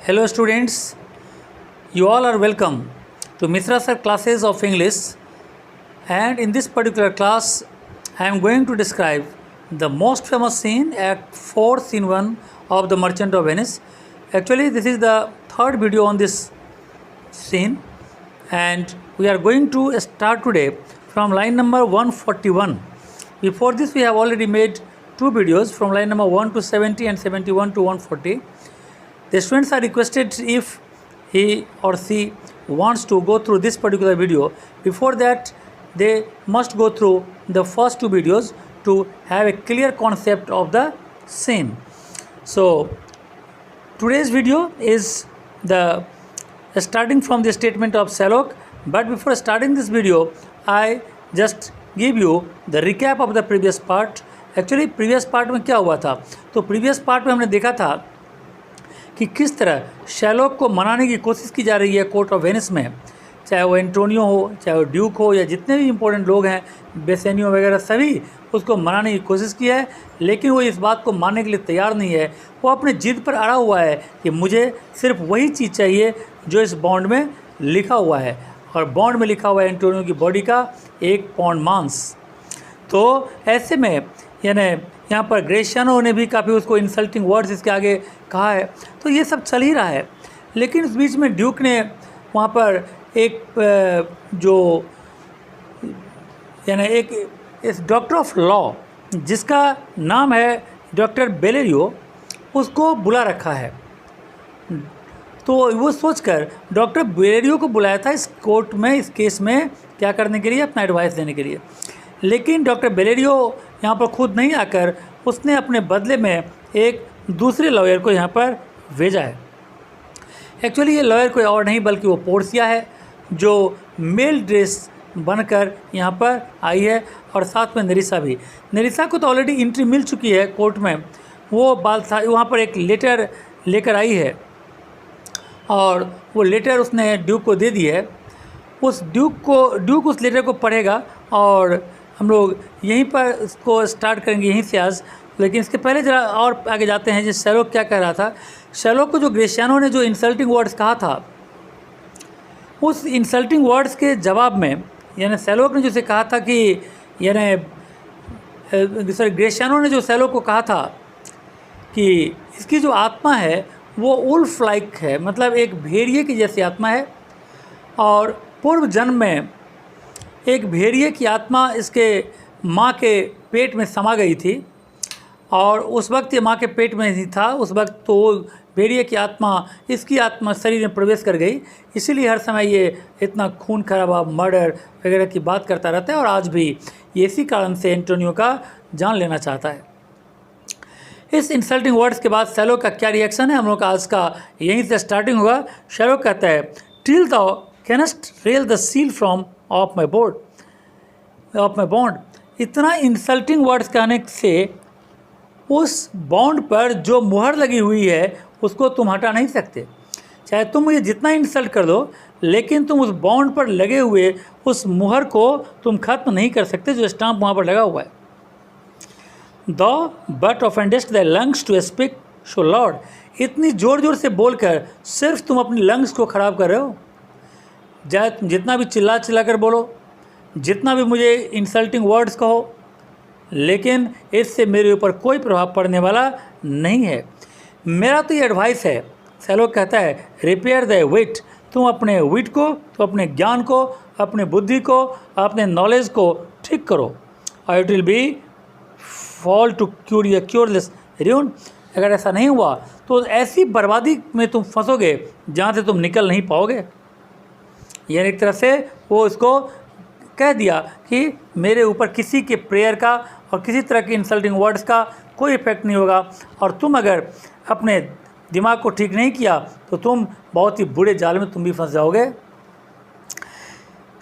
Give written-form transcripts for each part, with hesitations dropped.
Hello students, you all are welcome to Mitra Sir classes of English, and in this particular class I am going to describe the most famous scene, Act 4 Scene 1 of The Merchant of Venice. Actually this is the third video on this scene and we are going to start today from line number 141. Before this we have already made two videos from line number 1 to 70 and 71 to 140. The students are requested if he or she wants to go through this particular video. Before that, they must go through the first two videos to have a clear concept of the scene. So, today's video is starting from the statement of Shylock. But before starting this video, I just give you the recap of the previous part. Actually, previous part में क्या हुआ था? तो previous part में हमने देखा था कि किस तरह शैलॉक को मनाने की कोशिश की जा रही है कोर्ट ऑफ वेनिस में, चाहे वो एंटोनियो हो, चाहे वो ड्यूक हो, या जितने भी इंपॉर्टेंट लोग हैं, बेसेनियो वगैरह, सभी उसको मनाने की कोशिश की है, लेकिन वो इस बात को मानने के लिए तैयार नहीं है। वो अपने जिद पर अड़ा हुआ है कि मुझे सिर्फ वही चीज़ चाहिए जो इस बॉन्ड में लिखा हुआ है, और बॉन्ड में लिखा हुआ है एंटोनियो की बॉडी का 1 पाउंड मांस। तो ऐसे में यानी यहाँ पर ग्रेशियानो ने भी काफ़ी उसको इंसल्टिंग वर्ड्स इसके आगे कहा है। तो ये सब चल ही रहा है, लेकिन इस बीच में ड्यूक ने वहाँ पर एक जो यानी एक डॉक्टर ऑफ लॉ जिसका नाम है डॉक्टर बेलेरियो, उसको बुला रखा है। तो वो सोचकर डॉक्टर बेलेरियो को बुलाया था इस कोर्ट में, इस केस में क्या करने के लिए, अपना एडवाइस देने के लिए। लेकिन डॉक्टर बेलेरियो यहाँ पर खुद नहीं आकर उसने अपने बदले में एक दूसरे लॉयर को यहाँ पर भेजा है। एक्चुअली ये लॉयर कोई और नहीं बल्कि वो पोर्सिया है, जो मेल ड्रेस बनकर यहाँ पर आई है, और साथ में नरिसा भी। नरिसा को तो ऑलरेडी एंट्री मिल चुकी है कोर्ट में। वो वहाँ पर एक लेटर लेकर आई है और वो लेटर उसने ड्यूक को दे दी है। ड्यूक उस लेटर को पढ़ेगा और हम लोग यहीं पर इसको स्टार्ट करेंगे, यहीं से आज। लेकिन इसके पहले ज़रा और आगे जाते हैं। जिस शैलॉक क्या कह रहा था, शैलॉक को जो ग्रेशियानो ने जो इंसल्टिंग वर्ड्स कहा था, उस इंसल्टिंग वर्ड्स के जवाब में यानी शैलॉक ने जैसे कहा था कि यानी ग्रेशियानो ने जो शैलॉक को कहा था कि इसकी जो आत्मा है वो उल्फ लाइक है, मतलब एक भेड़िए की जैसी आत्मा है, और पूर्व जन्म में एक भेड़िए की आत्मा इसके माँ के पेट में समा गई थी, और उस वक्त ये माँ के पेट में ही था। उस वक्त तो भेड़िए की आत्मा इसकी आत्मा शरीर में प्रवेश कर गई, इसीलिए हर समय ये इतना खून खराबा, मर्डर वगैरह की बात करता रहता है, और आज भी ये इसी कारण से एंटोनियो का जान लेना चाहता है। इस इंसल्टिंग वर्ड्स के बाद शैलॉक का क्या रिएक्शन है, हम लोग का आज का यहीं से स्टार्टिंग होगा। शैलॉक कहता है, till thou canst rail the seal from of my bond. इतना इंसल्टिंग वर्ड्स कहने से उस बॉन्ड पर जो मुहर लगी हुई है उसको तुम हटा नहीं सकते। चाहे तुम मुझे जितना इंसल्ट कर दो, लेकिन तुम उस बॉन्ड पर लगे हुए उस मुहर को तुम खत्म नहीं कर सकते जो स्टाम्प वहाँ पर लगा हुआ है। Thou but offendest thy lungs to speak so loud। इतनी ज़ोर ज़ोर से बोलकर सिर्फ तुम अपनी लंग्स को ख़राब कर रहे हो। चाहे तुम जितना भी चिल्ला कर बोलो, जितना भी मुझे इंसल्टिंग वर्ड्स कहो, लेकिन इससे मेरे ऊपर कोई प्रभाव पड़ने वाला नहीं है। मेरा तो ये एडवाइस है, शैलॉक कहता है, रिपेयर द विट। तुम अपने विट को, तुम अपने ज्ञान को, अपने बुद्धि को, अपने नॉलेज को ठीक करो, और it will be fall to cureless ruin. अगर ऐसा नहीं हुआ तो ऐसी बर्बादी में तुम फंसोगे जहाँ से तुम निकल नहीं पाओगे। यानी एक तरह से वो इसको कह दिया कि मेरे ऊपर किसी के प्रेयर का और किसी तरह के इंसल्टिंग वर्ड्स का कोई इफेक्ट नहीं होगा, और तुम अगर अपने दिमाग को ठीक नहीं किया तो तुम बहुत ही बुरे जाल में तुम भी फंस जाओगे।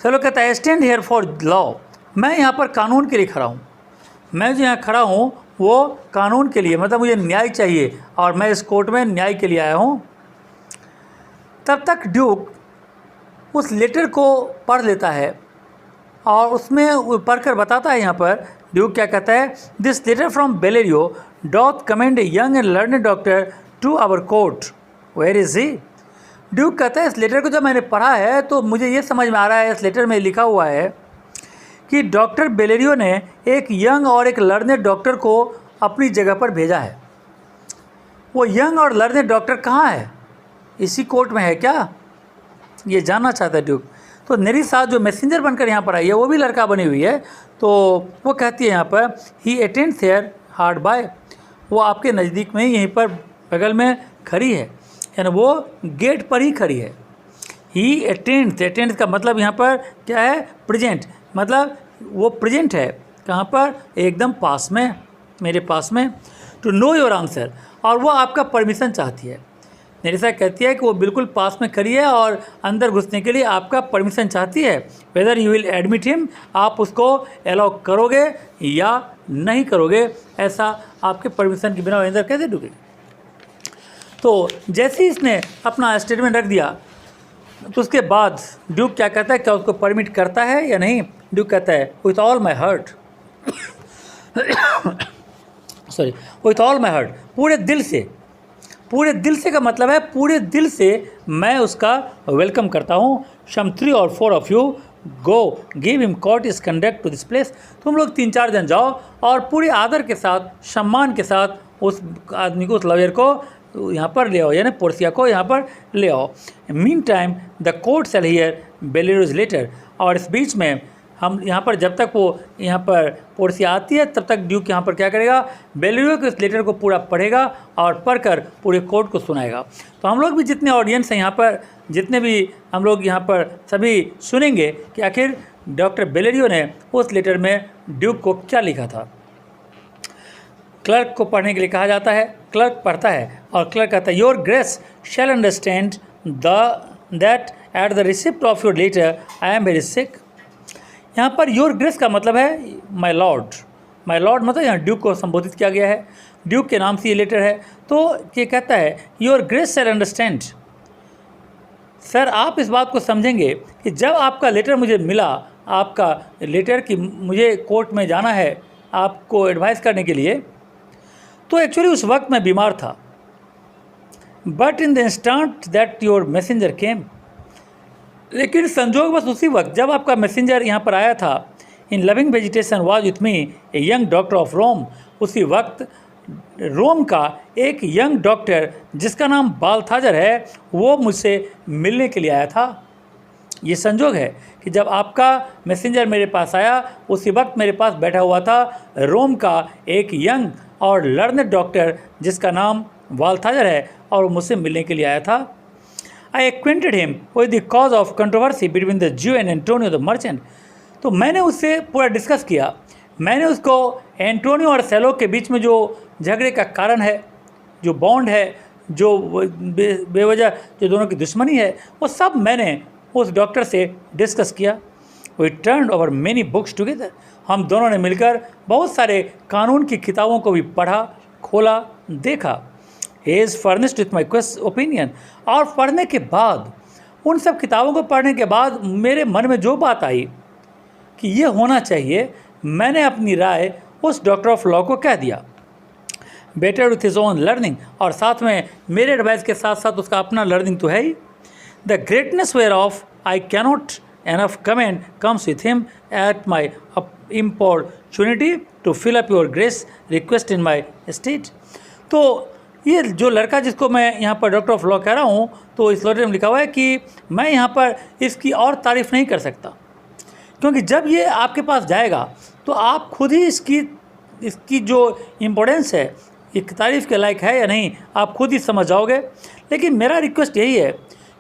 चलो कहता है, स्टैंड हेयर फॉर लॉ। मैं यहाँ पर कानून के लिए खड़ा हूँ। मैं जो यहाँ खड़ा हूँ वो कानून के लिए, मतलब मुझे न्याय चाहिए, और मैं इस कोर्ट में न्याय के लिए आया हूँ। तब तक ड्यूक उस लेटर को पढ़ लेता है, और उसमें पढ़कर बताता है, यहाँ पर ड्यूक क्या कहता है, this letter from Bellario doth commend a young and learned doctor to our court. Where is he? Duke कहता है इस लेटर को जब मैंने पढ़ा है तो मुझे ये समझ में आ रहा है, इस लेटर में लिखा हुआ है कि डॉक्टर बेलेरियो ने एक यंग और एक लर्नेड डॉक्टर को अपनी जगह पर भेजा है। वो यंग और लर्नेड डॉक्टर कहाँ है? इसी कोर्ट में है क्या? ये जानना चाहता है ड्यूक। तो नेरिसा जो मैसेंजर बनकर यहाँ पर आई है वो भी लड़का बनी हुई है। तो वो कहती है यहाँ पर ही अटेंड्स हियर हार्ड बाय, वो आपके नज़दीक में ही यहीं पर बगल में खड़ी है, यानी वो गेट पर ही खड़ी है। ही अटेंड्स का मतलब यहाँ पर क्या है? प्रेजेंट, मतलब वो प्रेजेंट है कहाँ पर? एकदम पास में, मेरे पास में। टू नो योर आंसर, और वो आपका परमिशन चाहती है। नेरिसा कहती है कि वो बिल्कुल पास में खड़ी है और अंदर घुसने के लिए आपका परमिशन चाहती है। Whether you will admit him, आप उसको अलाउ करोगे या नहीं करोगे, ऐसा आपके परमिशन के बिना अंदर कैसे ढुके। तो जैसे ही इसने अपना स्टेटमेंट रख दिया तो उसके बाद ड्यूक क्या कहता है, क्या उसको परमिट करता है या नहीं? ड्यूक कहता है with all my heart, sorry, with all my heart, पूरे दिल से। पूरे दिल से का मतलब है पूरे दिल से मैं उसका वेलकम करता हूँ। सम 3 or 4 of you go give him courteous conduct to this place, तुम लोग 3-4 जन जाओ और पूरे आदर के साथ, सम्मान के साथ उस आदमी को, उस लॉयर को यहाँ पर ले आओ, यानी पोर्सिया को यहाँ पर ले आओ। Meantime the court shall hear Bellario's letter, और इस बीच में हम यहाँ पर जब तक वो यहाँ पर पोर्सिया आती है तब तक ड्यूक यहाँ पर क्या करेगा? बेलेरियो के इस लेटर को पूरा पढ़ेगा और पढ़कर पूरे कोर्ट को सुनाएगा। तो हम लोग भी जितने ऑडियंस हैं यहाँ पर, जितने भी हम लोग यहाँ पर सभी सुनेंगे कि आखिर डॉक्टर बेलेरियो ने उस लेटर में ड्यूक को क्या लिखा था। क्लर्क को पढ़ने के लिए कहा जाता है, क्लर्क पढ़ता है और क्लर्क कहता है your grace shall understand that at the receipt of your letter I am very sick. यहाँ पर योर ग्रेस का मतलब है माय लॉर्ड। माय लॉर्ड मतलब यहाँ ड्यूक को संबोधित किया गया है, ड्यूक के नाम से ये लेटर है। तो ये कहता है your grace shall understand, sir आप इस बात को समझेंगे कि जब आपका लेटर मुझे मिला, आपका लेटर कि मुझे कोर्ट में जाना है आपको एडवाइस करने के लिए, तो एक्चुअली उस वक्त मैं बीमार था। But in the instant that your messenger came, लेकिन संजोग बस उसी वक्त जब आपका मैसेंजर यहाँ पर आया था, in loving vegetation was with me a young doctor of Rome, उसी वक्त रोम का एक यंग डॉक्टर जिसका नाम बालथाजर है वो मुझसे मिलने के लिए आया था। ये संजोग है कि जब आपका मैसेंजर मेरे पास आया उसी वक्त मेरे पास बैठा हुआ था रोम का एक यंग और लर्नेड डॉक्टर जिसका नाम बालथाजर है और वो मुझसे मिलने के लिए आया था। I acquainted him with the cause of controversy between the Jew and Antonio the merchant. तो मैंने उससे पूरा डिस्कस किया, मैंने उसको एंटोनियो और सेलो के बीच में जो झगड़े का कारण है, जो बॉन्ड है, जो बेवजह जो दोनों की दुश्मनी है, वो सब मैंने उस डॉक्टर से डिस्कस किया। We turned over many books together. हम दोनों ने मिलकर बहुत सारे कानून की किताबों को भी पढ़ा, खोला, देखा। He is furnished with my opinion. और पढ़ने के बाद, उन सब किताबों को पढ़ने के बाद मेरे मन में जो बात आई कि ये होना चाहिए, मैंने अपनी राय उस डॉक्टर ऑफ लॉ को कह दिया। Better with his own learning, और साथ में मेरे एडवाइस के साथ साथ उसका अपना लर्निंग तो है ही। The greatness whereof I cannot enough comment comes with him at my importunity to fill up your grace request in my state. तो ये जो लड़का जिसको मैं यहाँ पर डॉक्टर ऑफ लॉ कह रहा हूँ, तो इस लेटर में लिखा हुआ है कि मैं यहाँ पर इसकी और तारीफ़ नहीं कर सकता, क्योंकि जब ये आपके पास जाएगा तो आप खुद ही इसकी जो इम्पोर्टेंस है, ये तारीफ़ के लायक है या नहीं, आप खुद ही समझ जाओगे। लेकिन मेरा रिक्वेस्ट यही है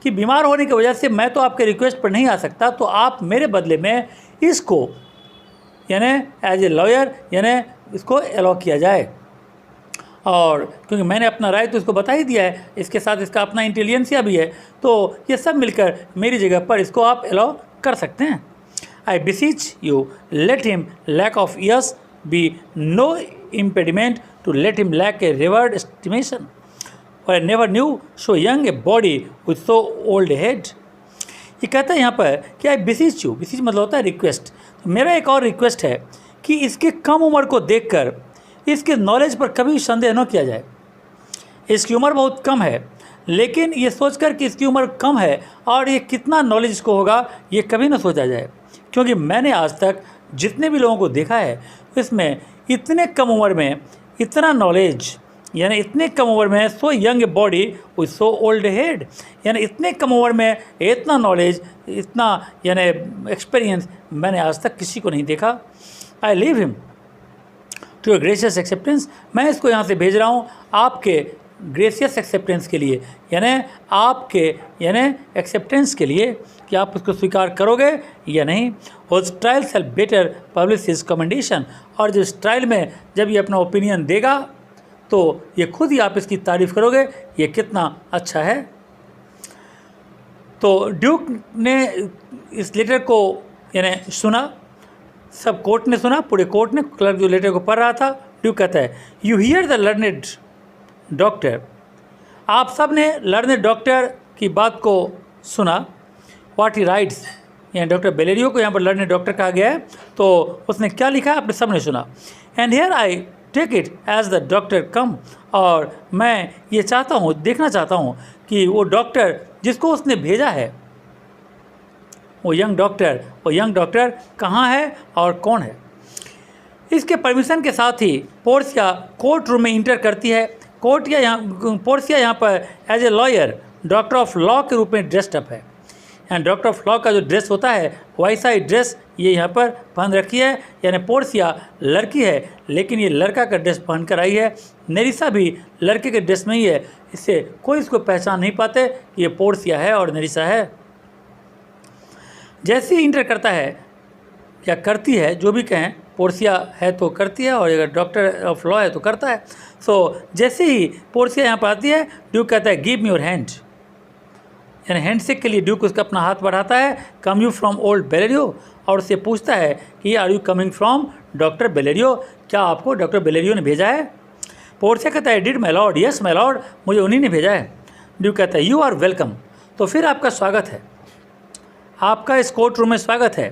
कि बीमार होने की वजह से मैं तो आपके रिक्वेस्ट पर नहीं आ सकता, तो आप मेरे बदले में इसको यानी एज ए लॉयर यानी इसको अलाउ किया जाए। और क्योंकि मैंने अपना राय तो इसको बता ही दिया है, इसके साथ इसका अपना इंटेलिजेंसिया भी है, तो ये सब मिलकर मेरी जगह पर इसको आप अलाउ कर सकते हैं। I beseech you let him lack of years be no impediment to let him lack a reverend estimation, और I never knew so young a body with so old head. ये कहता है यहाँ पर कि आई बिसीच यू, बिसीच मतलब होता है रिक्वेस्ट। तो मेरा एक और रिक्वेस्ट है कि इसके कम उम्र को देखकर इसके नॉलेज पर कभी संदेह न किया जाए। इसकी उम्र बहुत कम है, लेकिन ये सोचकर कि इसकी उम्र कम है और ये कितना नॉलेज इसको होगा, ये कभी ना सोचा जाए, क्योंकि मैंने आज तक जितने भी लोगों को देखा है इसमें इतने कम उम्र में इतना नॉलेज, यानी इतने कम उम्र में so young body with so old head, यानी इतने कम उम्र में इतना नॉलेज, इतना यानी एक्सपीरियंस मैंने आज तक किसी को नहीं देखा। I leave him to your gracious acceptance, मैं इसको यहाँ से भेज रहा हूँ आपके ग्रेशियस एक्सेप्टेंस के लिए, यानी आपके एक्सेप्टेंस के लिए कि आप उसको स्वीकार करोगे या नहीं। उस trial shall better publish his commendation, और जिस ट्रायल में जब ये अपना ओपिनियन देगा तो ये खुद ही आप इसकी तारीफ़ करोगे ये कितना अच्छा है। तो ड्यूक ने इस लेटर को यानी सुना, सब कोर्ट ने सुना, पूरे कोर्ट ने, क्लर्क जो लेटर को पढ़ रहा था। ड्यूक कहता है you here the learned doctor, आप सब ने लर्नेड डॉक्टर की बात को सुना। व्हाट ही राइट्स, यहाँ डॉक्टर बेलेरियो को यहाँ पर लर्नेड डॉक्टर कहा गया है, तो उसने क्या लिखा है आपने सब ने सुना। And here I take it as the doctor come, और मैं ये चाहता हूँ, देखना चाहता हूँ कि वो डॉक्टर जिसको उसने भेजा है, वो यंग डॉक्टर कहाँ है और कौन है। इसके परमिशन के साथ ही पोर्सिया कोर्ट रूम में इंटर करती है। पोर्सिया यहाँ पर as a lawyer doctor of law के रूप में ड्रेस्ड अप है। यहाँ डॉक्टर ऑफ लॉ का जो ड्रेस होता है वैसा ही ड्रेस ये यहाँ पर पहन रखी है, यानी पोर्सिया लड़की है लेकिन ये लड़का का ड्रेस पहन कर आई है। नेरिसा भी लड़के के ड्रेस में ही है, इससे कोई इसको पहचान नहीं पाते कि ये पोर्सिया है और नेरिसा है। जैसे ही इंटर करता है या करती है, जो भी कहें, पोर्सिया है तो करती है और अगर डॉक्टर ऑफ लॉ है तो करता है। सो जैसे ही पोर्सिया यहाँ पर आती है, ड्यूक कहता है गिव मी योर हैंड, यानी हैंडशेक के लिए ड्यूक उसका अपना हाथ बढ़ाता है। Come you from old Bellario, और उससे पूछता है कि are you coming from doctor Bellario, क्या आपको डॉक्टर बेलेरियो ने भेजा है। पोर्सिया कहता है did my Lord, yes my Lord, मुझे उन्हीं ने भेजा है। ड्यूक कहता है यू आर वेलकम, तो फिर आपका स्वागत है, आपका इस कोर्ट रूम में स्वागत है।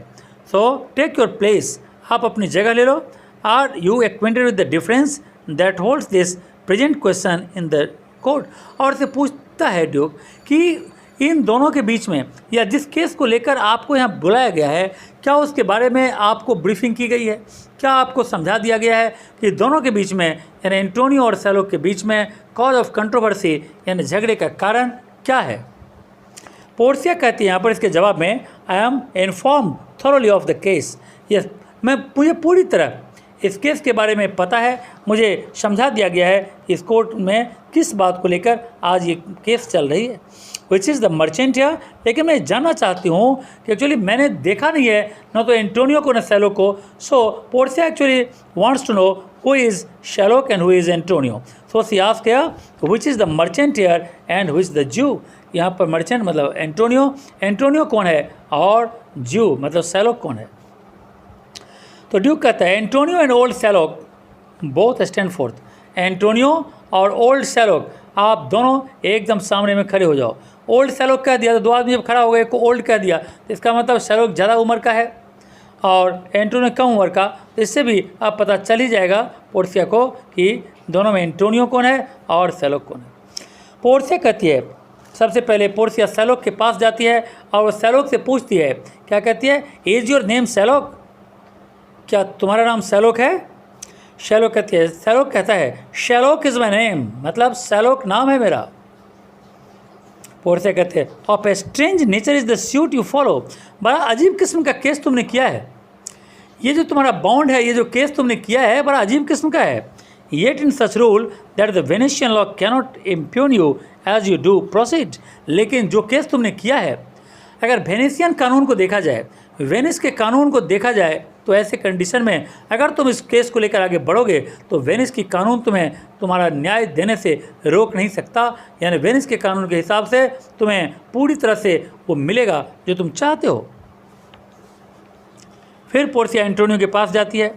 सो टेक योर प्लेस, आप अपनी जगह ले लो। Are you acquainted with the difference that holds this present question in the court, और से पूछता है ड्यूक कि इन दोनों के बीच में या जिस केस को लेकर आपको यहाँ बुलाया गया है, क्या उसके बारे में आपको ब्रीफिंग की गई है, क्या आपको समझा दिया गया है कि दोनों के बीच में यानी एंटोनियो और सैलोक के बीच में कॉज ऑफ कंट्रोवर्सी यानी झगड़े का कारण क्या है। पोर्सिया कहती है यहाँ पर इसके जवाब में I am inform thoroughly of the case, yes, मुझे पूरी तरह इस केस के बारे में पता है, मुझे समझा दिया गया है इस कोर्ट में किस बात को लेकर आज ये केस चल रही है। विच इज़ द मर्चेंट हियर, लेकिन मैं जानना चाहती हूँ कि एक्चुअली मैंने देखा नहीं है ना तो एंटोनियो को ना सैलोक को। So Portia actually wants to know who is Shylock and who is Antonio. So she asked here which is the merchant here and who is the Jew. यहाँ पर मर्चेंट मतलब एंटोनियो कौन है और ज्यू मतलब सैलोक कौन है। तो ड्यूक कहता है Antonio and old Shylock both stand forth, Antonio और ओल्ड सैलोक आप दोनों एकदम सामने में खड़े हो जाओ। ओल्ड सैलोक कह दिया तो दो आदमी जब खड़ा हो गए, को ओल्ड कह दिया तो इसका मतलब सैलोक ज़्यादा उम्र का है और एंटोनियो कम उम्र का, तो इससे भी अब पता चल ही जाएगा पोर्सिया को कि दोनों में एंटोनियो कौन है और सैलोक कौन है। पोर्सिया कहती है, सबसे पहले पोर्सिया सैलोक के पास जाती है और वो सैलोक से पूछती है, क्या कहती है, इज योर नेम सैलोक, क्या तुम्हारा नाम सैलोक है। सैलोक कहती है, सैलोक कहता है सैलोक इज़ माई नेम, मतलब सैलोक नाम है मेरा। पोर्सिया कहते हैं of a strange nature is the suit you follow, बड़ा अजीब किस्म का केस तुमने किया है, ये जो तुम्हारा बॉन्ड है, ये जो केस तुमने किया है बड़ा अजीब किस्म का है। Yet in such rule that the Venetian law cannot impugn you as you do proceed, लेकिन जो केस तुमने किया है अगर वेनेशियन कानून को देखा जाए, वेनिस के कानून को देखा जाए, तो ऐसे कंडीशन में अगर तुम इस केस को लेकर आगे बढ़ोगे तो वेनिस की कानून तुम्हें तुम्हारा न्याय देने से रोक नहीं सकता, यानी वेनिस के कानून के हिसाब से तुम्हें पूरी तरह से वो मिलेगा जो तुम चाहते हो। फिर पोर्सिया एंटोनियो के पास जाती है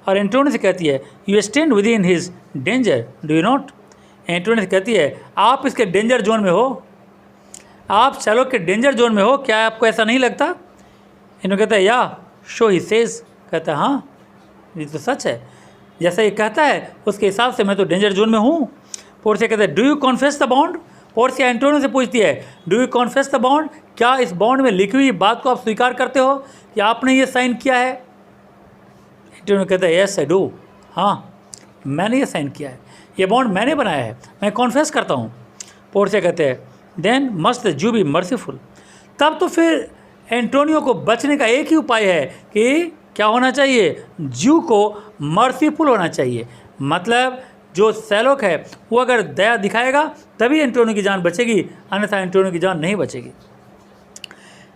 और एंटोनियो से कहती है you stand with in his danger do you not. Antonio से कहती है आप इसके डेंजर जोन में हो, आप सैलोक के डेंजर जोन में हो, क्या आपको ऐसा नहीं लगता। इन्होंने कहता है या शो ही सेज, कहता है हाँ ये तो सच है, जैसा ये कहता है उसके हिसाब से मैं तो डेंजर जोन में हूँ। पोर्सिया कहता है do you confess the bond, Portia Antonio से पूछती है, do you confess the bond, क्या इस बॉन्ड में लिखी हुई बात को आप स्वीकार करते हो कि आपने ये साइन किया है? एंटोनियो कहता है, यस आई डू, हाँ मैंने ये साइन किया है, ये बॉन्ड मैंने बनाया है, मैं कॉन्फेस करता हूँ। पोर्शिया कहते हैं, then must the Jew be merciful. तब तो फिर एंटोनियो को बचने का एक ही उपाय है कि क्या होना चाहिए, जू को मर्सीफुल होना चाहिए। मतलब जो सैलोक है वो अगर दया दिखाएगा तभी एंटोनियो की जान बचेगी, अन्यथा एंटोनियो की जान नहीं बचेगी।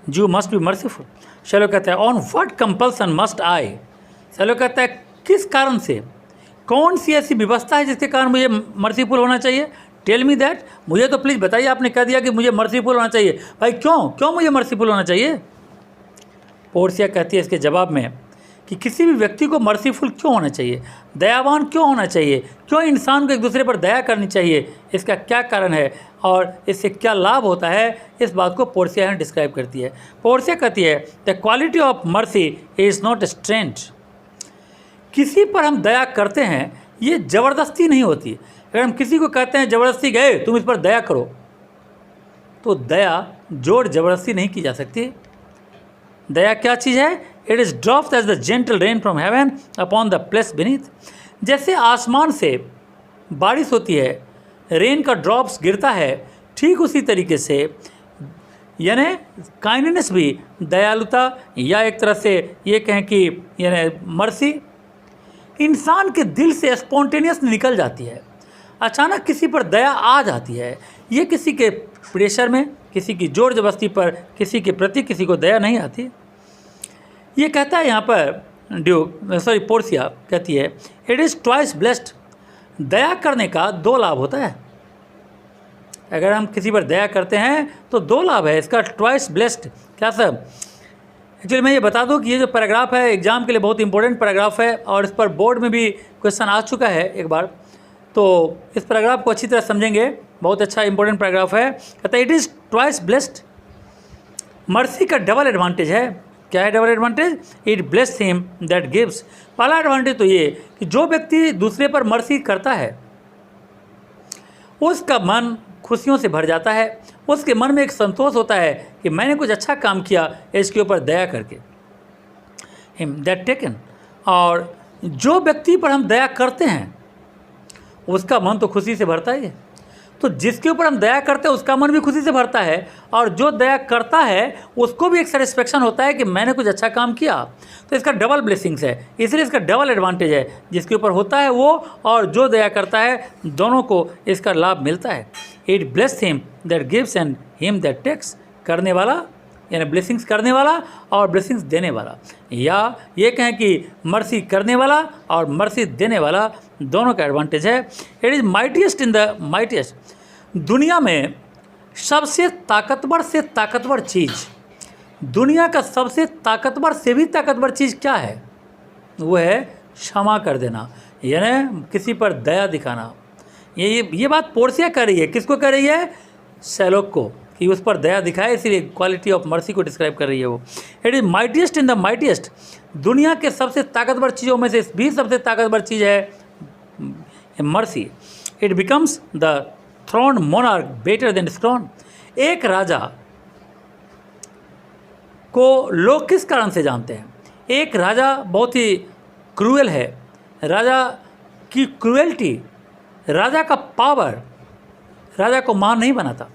जू मस्ट बी मर्सीफुल। सैलोक कहता है, on what compulsion must I. Shylock कहता है, किस कारण से, कौन सी ऐसी व्यवस्था है जिसके कारण मुझे मर्सीफुल होना चाहिए? टेल मी दैट, मुझे तो प्लीज़ बताइए। आपने कह दिया कि मुझे मर्सीफुल होना चाहिए, भाई क्यों मुझे मर्सीफुल होना चाहिए? पोर्शिया कहती है इसके जवाब में कि किसी भी व्यक्ति को मर्सीफुल क्यों होना चाहिए, दयावान क्यों होना चाहिए, क्यों इंसान को एक दूसरे पर दया करनी चाहिए, इसका क्या कारण है और इससे क्या लाभ होता है, इस बात को पोर्शिया यहाँ डिस्क्राइब करती है। पोर्शिया कहती है, the quality of mercy is not strength. किसी पर हम दया करते हैं ये ज़बरदस्ती नहीं होती। अगर हम किसी को कहते हैं ज़बरदस्ती गए तुम इस पर दया करो, तो दया जोर ज़बरदस्ती नहीं की जा सकती। दया क्या चीज़ है? It is dropped as the gentle rain from heaven upon the place beneath. जैसे आसमान से बारिश होती है, रेन का ड्रॉप्स गिरता है, ठीक उसी तरीके से यानी काइंडनेस भी, दयालुता या एक तरह से ये कहें कि यानी मर्सी इंसान के दिल से स्पॉन्टेनियस निकल जाती है। अचानक किसी पर दया आ जाती है। ये किसी के प्रेशर में, किसी की जोर जबरदस्ती पर किसी के प्रति किसी को दया नहीं आती। ये कहता है यहाँ पर पोर्शिया कहती है, इट इज़ ट्वाइस ब्लेस्ड। दया करने का दो लाभ होता है। अगर हम किसी पर दया करते हैं तो दो लाभ है इसका, ट्वाइस ब्लेस्ड। क्या सब? एक्चुअली मैं ये बता दूं कि ये जो पैराग्राफ है एग्जाम के लिए बहुत इंपॉर्टेंट पैराग्राफ है और इस पर बोर्ड में भी क्वेश्चन आ चुका है एक बार, तो इस पैराग्राफ को अच्छी तरह समझेंगे। बहुत अच्छा इंपॉर्टेंट पैराग्राफ है। कहता है, it is twice blessed. Mercy का डबल एडवांटेज है। क्या है double advantage? It bless him that gives. पहला एडवांटेज तो ये कि जो व्यक्ति दूसरे पर मर्सी करता है उसका मन खुशियों से भर जाता है, उसके मन में एक संतोष होता है कि मैंने कुछ अच्छा काम किया इसके ऊपर दया करके। Him that taken. और जो व्यक्ति पर हम दया करते हैं उसका मन तो खुशी से भरता ही है। तो जिसके ऊपर हम दया करते हैं उसका मन भी खुशी से भरता है और जो दया करता है उसको भी एक सेटिस्फेक्शन होता है कि मैंने कुछ अच्छा काम किया। तो इसका डबल ब्लेसिंग्स है, इसलिए इसका डबल एडवांटेज है। जिसके ऊपर होता है वो और जो दया करता है दोनों को इसका लाभ मिलता है। It bless him that gives and him that takes. करने वाला यानी ब्लेसिंग्स करने वाला और ब्लेसिंग्स देने वाला, या ये कहें कि मर्सी करने वाला और मर्सी देने वाला, दोनों का एडवांटेज है। It is mightiest in the mightiest. दुनिया में सबसे ताकतवर से ताकतवर चीज़, दुनिया का सबसे ताकतवर से भी ताकतवर चीज़ क्या है? वो है क्षमा कर देना, यानी किसी पर दया दिखाना। ये बात पोर्शिया कर रही है। किसको कर रही है? सैलोक को, कि उस पर दया दिखाए, इसीलिए क्वालिटी ऑफ मर्सी को डिस्क्राइब कर रही है वो। It is mightiest in the mightiest. दुनिया के सबसे ताकतवर चीज़ों में से भी सबसे ताकतवर चीज़ है mercy. It becomes the throne monarch better than crown. एक राजा को लोग किस कारण से जानते हैं? एक राजा बहुत ही क्रूएल है। राजा की क्रूएल्टी, राजा का पावर राजा को महान नहीं बनाता।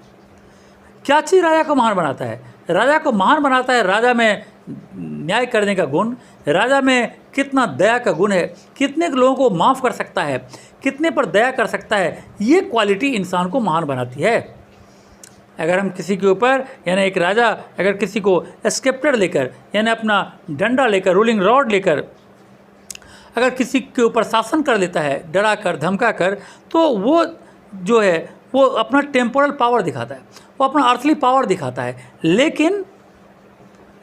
क्या चीज़ राजा को महान बनाता है? राजा को महान बनाता है राजा में न्याय करने का गुण, राजा में कितना दया का गुण है, कितने लोगों को माफ़ कर सकता है, कितने पर दया कर सकता है। ये क्वालिटी इंसान को महान बनाती है। अगर हम किसी के ऊपर यानी एक राजा अगर किसी को स्केप्टर लेकर यानी अपना डंडा लेकर, रूलिंग रॉड लेकर अगर किसी के ऊपर शासन कर लेता है, डरा कर धमका कर, तो वो जो है वो अपना टेम्पोरल पावर दिखाता है, वो अपना अर्थली पावर दिखाता है। लेकिन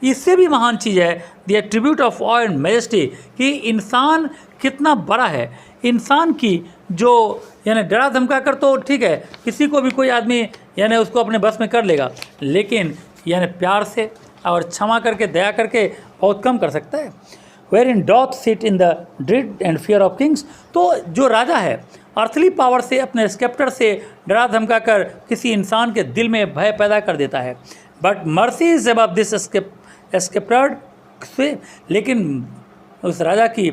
इससे भी महान चीज़ है the attribute of of and majesty, कि इंसान कितना बड़ा है। इंसान की जो यानी डरा धमका कर तो ठीक है, किसी को भी कोई आदमी यानी उसको अपने बस में कर लेगा, लेकिन यानी प्यार से और क्षमा करके दया करके बहुत कम कर सकता है। Wherein doth sit in the dread and fear of kings. तो जो राजा है अर्थली पावर से, अपने स्केप्टर से डरा धमका कर किसी इंसान के दिल में भय पैदा कर देता है। But mercy is above this sceptred से, लेकिन उस राजा की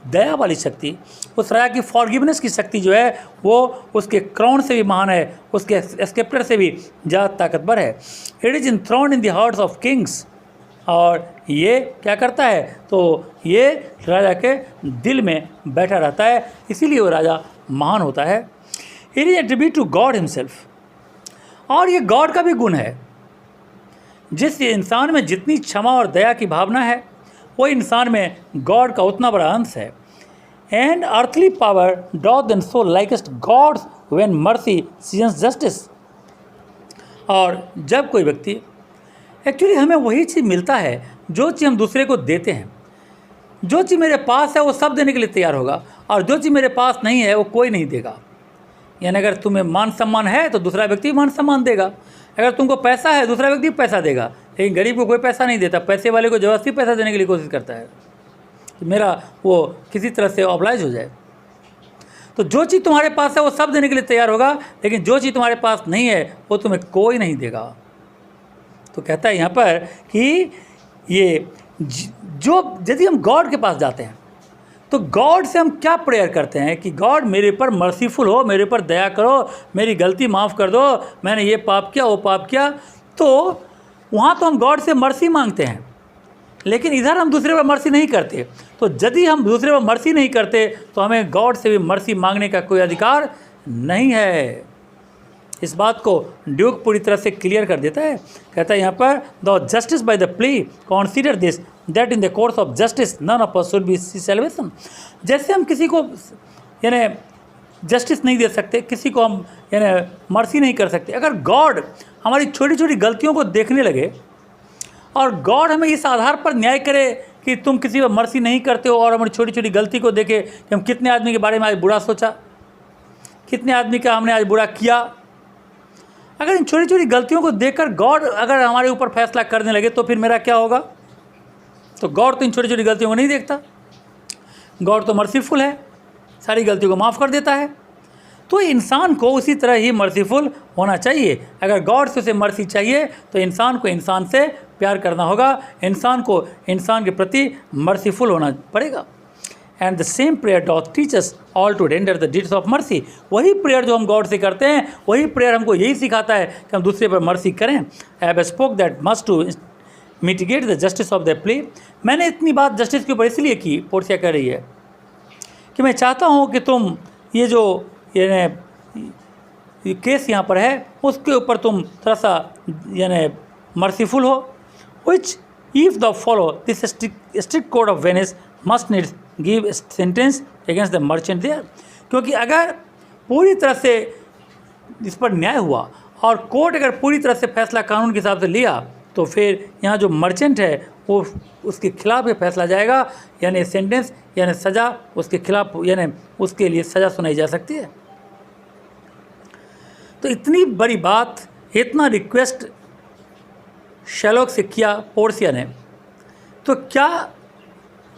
दया वाली शक्ति, उस राजा की फॉरगिवनेस की शक्ति जो है वो उसके क्राउन से भी महान है, उसके स्केप्टर से भी ज़्यादा ताकतवर है। It is enthroned in the hearts of kings, और ये क्या करता है, तो ये राजा के दिल में बैठा रहता है, इसीलिए वो राजा महान होता है। It is attribute to God himself, और ये गॉड का भी गुण है। जिस इंसान में जितनी क्षमा और दया की भावना है, वो इंसान में गॉड का उतना बड़ा अंश है। And earthly power doth then show likest God's when mercy seasons justice. और जब कोई व्यक्ति, एक्चुअली हमें वही चीज़ मिलता है जो चीज़ हम दूसरे को देते हैं। जो चीज़ मेरे पास है वो सब देने के लिए तैयार होगा, और जो चीज़ मेरे पास नहीं है वो कोई नहीं देगा। यानी अगर तुम्हें मान सम्मान है तो दूसरा व्यक्ति मान सम्मान देगा, अगर तुमको पैसा है दूसरा व्यक्ति पैसा देगा, लेकिन गरीब को कोई पैसा नहीं देता। पैसे वाले को ज़बरदस्ती पैसा देने के लिए कोशिश करता है कि मेरा वो किसी तरह से ऑब्लाइज हो जाए। तो जो चीज़ तुम्हारे पास है वो सब देने के लिए तैयार होगा, लेकिन जो चीज़ तुम्हारे पास नहीं है वो तुम्हें कोई नहीं देगा। तो कहता है यहाँ पर कि ये जो यदि हम गॉड के पास जाते हैं तो गॉड से हम क्या प्रेयर करते हैं कि गॉड मेरे पर मर्सीफुल हो, मेरे पर दया करो, मेरी गलती माफ़ कर दो, मैंने ये पाप किया वो पाप किया। तो वहाँ तो हम गॉड से मर्सी मांगते हैं, लेकिन इधर हम दूसरे पर मर्सी नहीं करते। तो यदि हम दूसरे पर मर्सी नहीं करते तो हमें गॉड से भी मर्सी मांगने का कोई अधिकार नहीं है। इस बात को ड्यूक पूरी तरह से क्लियर कर देता है। कहता है यहाँ पर, the justice by the plea consider this that in the course of justice none of us should be salvation. जैसे हम किसी को यानी जस्टिस नहीं दे सकते, किसी को हम यानी मर्सी नहीं कर सकते, अगर गॉड हमारी छोटी छोटी गलतियों को देखने लगे और गॉड हमें इस आधार पर न्याय करे कि तुम किसी पर मर्सी नहीं करते हो, और हमारी छोटी छोटी गलती को देखे कि हम कितने आदमी के बारे में आज बुरा सोचा, कितने आदमी का हमने आज बुरा किया, अगर इन छोटी छोटी गलतियों को देखकर गॉड अगर हमारे ऊपर फैसला करने लगे तो फिर मेरा क्या होगा। तो गॉड तो इन छोटी छोटी गलतियों को नहीं देखता, गॉड तो मर्सीफुल है, सारी गलतियों को माफ़ कर देता है। तो इंसान को उसी तरह ही मर्सीफुल होना चाहिए। अगर गॉड से उसे मर्सी चाहिए तो इंसान को इंसान से प्यार करना होगा, इंसान को इंसान के प्रति मर्सीफुल होना पड़ेगा। And the same prayer doth teach us all to render the deeds of mercy. वही प्रेयर जो हम गॉड से करते हैं, वही प्रेयर हमको यही सिखाता है कि हम दूसरे पर मर्सी करें। I have spoke that must to mitigate the justice of the play. मैंने इतनी बात जस्टिस के ऊपर इसलिए की, पोर्सिया कह रही है, कि मैं चाहता हूँ कि तुम ये जो ये केस यहाँ पर है उसके ऊपर तुम थोड़ा सा यानी मर्सीफुल हो। Which if the follow this strict code of Venice must needs give sentence against the merchant there. क्योंकि अगर पूरी तरह से इस पर न्याय हुआ और कोर्ट अगर पूरी तरह से फैसला कानून के हिसाब से लिया तो फिर यहाँ जो मर्चेंट है वो उसके खिलाफ ही फैसला जाएगा, यानी सेंटेंस यानी सज़ा उसके खिलाफ, यानी उसके लिए सज़ा सुनाई जा सकती है। तो इतनी बड़ी बात, इतना रिक्वेस्ट शैलोक से किया पोर्सिया ने, तो क्या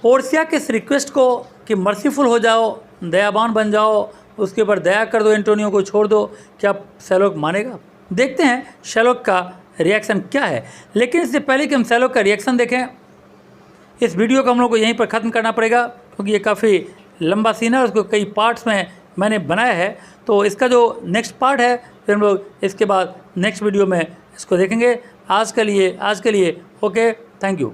पोर्सिया के इस रिक्वेस्ट को कि मर्सीफुल हो जाओ, दयावान बन जाओ, उसके ऊपर दया कर दो, एंटोनियो को छोड़ दो, क्या शैलोक मानेगा? देखते हैं शैलोक का रिएक्शन क्या है। लेकिन इससे पहले कि हम शैलोक का रिएक्शन देखें, इस वीडियो को हम लोग को यहीं पर ख़त्म करना पड़ेगा, क्योंकि ये काफ़ी लंबा सीन है, उसको कई पार्ट्स में मैंने बनाया है। तो इसका जो नेक्स्ट पार्ट है फिर हम लोग इसके बाद नेक्स्ट वीडियो में इसको देखेंगे। आज के लिए ओके, थैंक यू।